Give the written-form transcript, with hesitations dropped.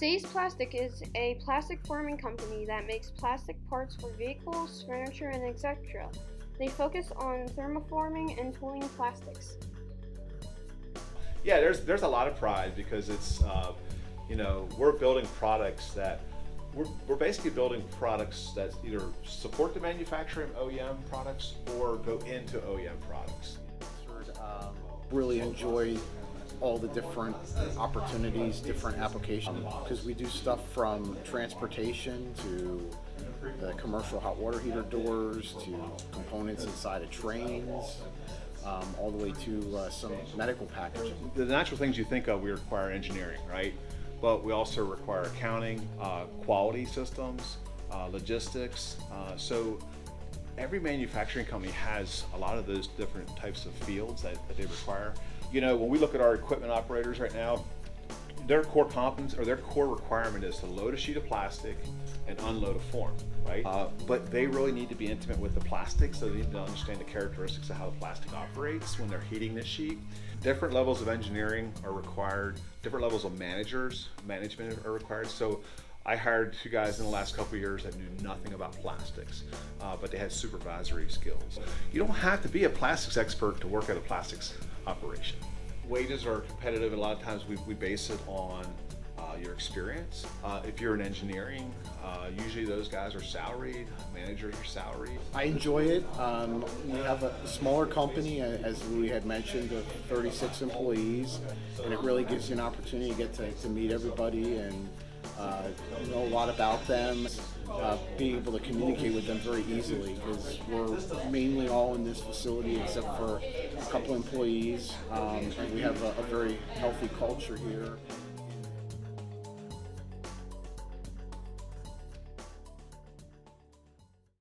Say's Plastic is a plastic forming company that makes plastic parts for vehicles, furniture, and etc. They focus on thermoforming and tooling plastics. Yeah, there's a lot of pride because it's we're building products that we're basically building products that either support the manufacturing of OEM products or go into OEM products. Really enjoy all the different opportunities, different applications, because we do stuff from transportation to the commercial hot water heater doors to components inside of trains, all the way to some medical packaging. The natural things you think of, we require engineering, right? But we also require accounting, quality systems, logistics. So every manufacturing company has a lot of those different types of fields that they require. You know, when we look at our equipment operators right now, their core competence or their core requirement is to load a sheet of plastic and unload a form, right? But they really need to be intimate with the plastic, so they need to understand the characteristics of how the plastic operates when they're heating this sheet. Different levels of engineering are required, different levels of management are required. So I hired two guys in the last couple of years that knew nothing about plastics, but they had supervisory skills. You don't have to be a plastics expert to work at a plastics operation. Wages are competitive, and a lot of times we base it on your experience. If you're in engineering, usually those guys are salaried, managers are salaried. I enjoy it. We have a smaller company, as we had mentioned, of 36 employees, and it really gives you an opportunity to get to meet everybody and know a lot about them, being able to communicate with them very easily, because we're mainly all in this facility except for a couple employees, and we have a very healthy culture here.